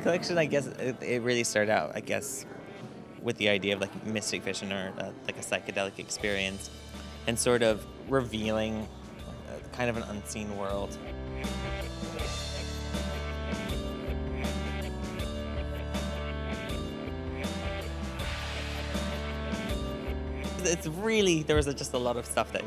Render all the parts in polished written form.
collection, I guess, it really started out, I guess, with the idea of like mystic vision or like a psychedelic experience, and sort of revealing kind of an unseen world. It's really, there was just a lot of stuff that a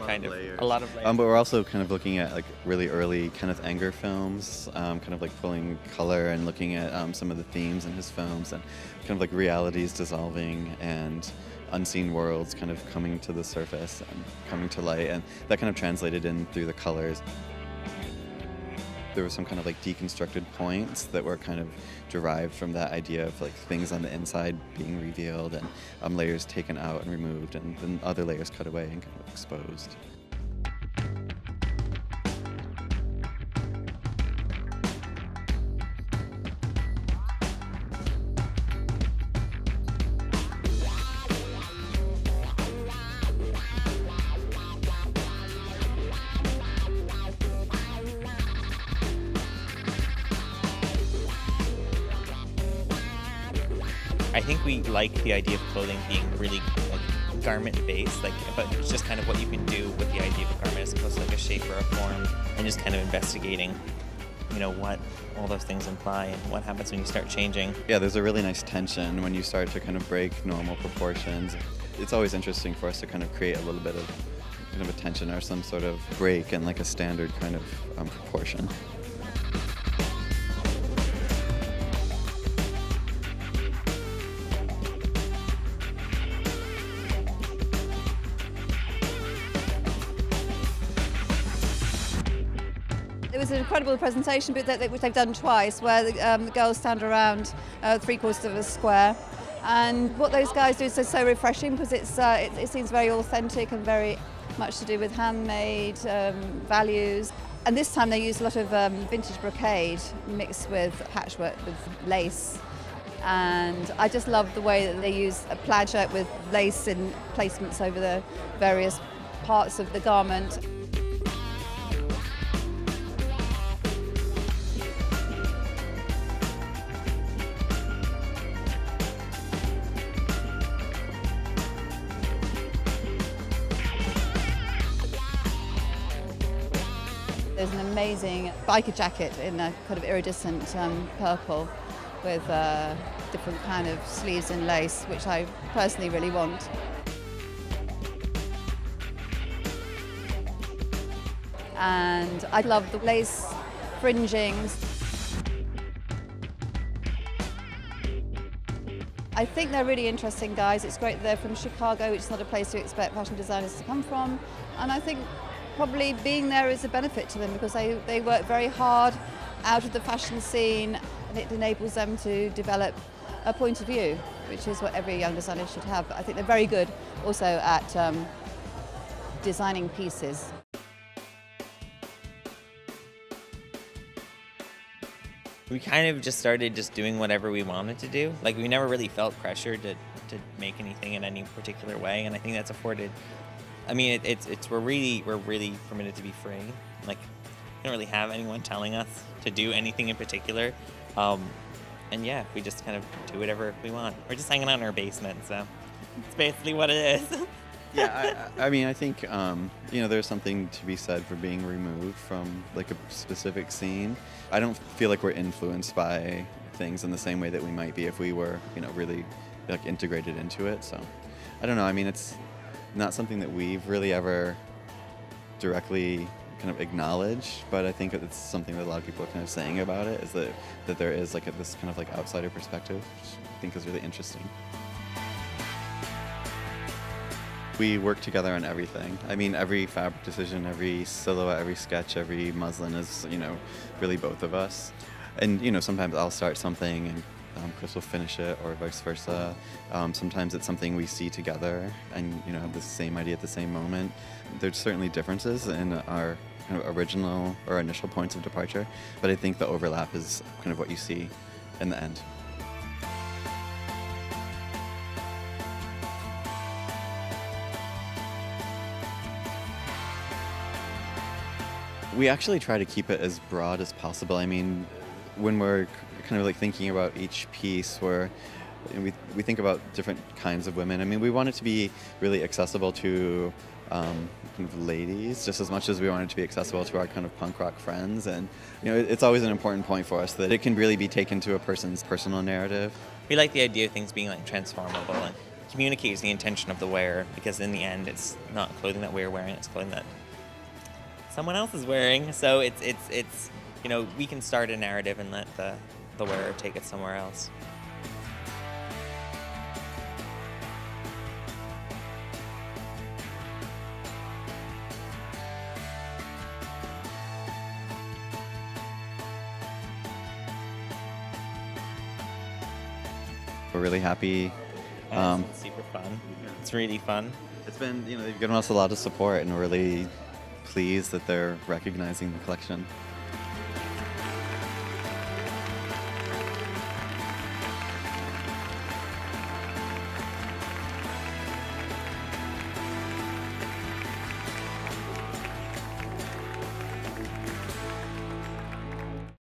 lot of layers. But we're also kind of looking at like really early Kenneth Anger films, kind of like pulling color and looking at some of the themes in his films, and kind of like realities dissolving and unseen worlds kind of coming to the surface and coming to light, and that kind of translated in through the colors. There were some kind of like deconstructed points that were kind of derived from that idea of like things on the inside being revealed, and layers taken out and removed, and then other layers cut away and kind of exposed. I think we like the idea of clothing being really like garment-based, like, but it's just kind of what you can do with the idea of a garment as opposed to like a shape or a form, and just kind of investigating, you know, what all those things imply and what happens when you start changing. Yeah, there's a really nice tension when you start to kind of break normal proportions. It's always interesting for us to kind of create a little bit of kind of a tension or some sort of break in like a standard kind of proportion. It was an incredible presentation, which they've done twice, where the girls stand around 3/4 of a square. And what those guys do is so refreshing, because it seems very authentic and very much to do with handmade values. And this time they used a lot of vintage brocade mixed with patchwork with lace. And I just love the way that they use a plaid shirt with lace in placements over the various parts of the garment. There's an amazing biker jacket in a kind of iridescent purple with different kind of sleeves and lace, which I personally really want. And I love the lace fringings. I think they're really interesting guys. It's great that they're from Chicago, which is not a place you expect fashion designers to come from. And I think probably being there is a benefit to them, because they work very hard out of the fashion scene, and it enables them to develop a point of view, which is what every young designer should have. But I think they're very good also at designing pieces. We kind of just started just doing whatever we wanted to do. Like, we never really felt pressured to make anything in any particular way, and I think that's afforded. I mean, we're really permitted to be free. Like, we don't really have anyone telling us to do anything in particular. And yeah, we just kind of do whatever we want. We're just hanging out in our basement, so it's basically what it is. Yeah, I mean, I think, you know, there's something to be said for being removed from like a specific scene. I don't feel like we're influenced by things in the same way that we might be if we were, you know, really like integrated into it. So I don't know. I mean, it's not something that we've really ever directly kind of acknowledged, but I think it's something that a lot of people are kind of saying about it, is that there is like this kind of like outsider perspective, which I think is really interesting. We work together on everything. I mean, every fabric decision, every silhouette, every sketch, every muslin is, you know, really both of us. And, you know, sometimes I'll start something and Chris will finish it, or vice versa. Sometimes it's something we see together and, you know, have the same idea at the same moment. There's certainly differences in our kind of original or initial points of departure, but I think the overlap is kind of what you see in the end. We actually try to keep it as broad as possible. I mean, when we're kind of like thinking about each piece, where we think about different kinds of women. I mean, we want it to be really accessible to kind of ladies, just as much as we want it to be accessible to our kind of punk rock friends. And it's always an important point for us that it can really be taken to a person's personal narrative. We like the idea of things being like transformable and communicates the intention of the wearer, because in the end it's not clothing that we're wearing, it's clothing that someone else is wearing. So it's we can start a narrative and let the wearer take it somewhere else. We're really happy. It's super fun. It's really fun. It's been, they've given us a lot of support, and we're really pleased that they're recognizing the collection.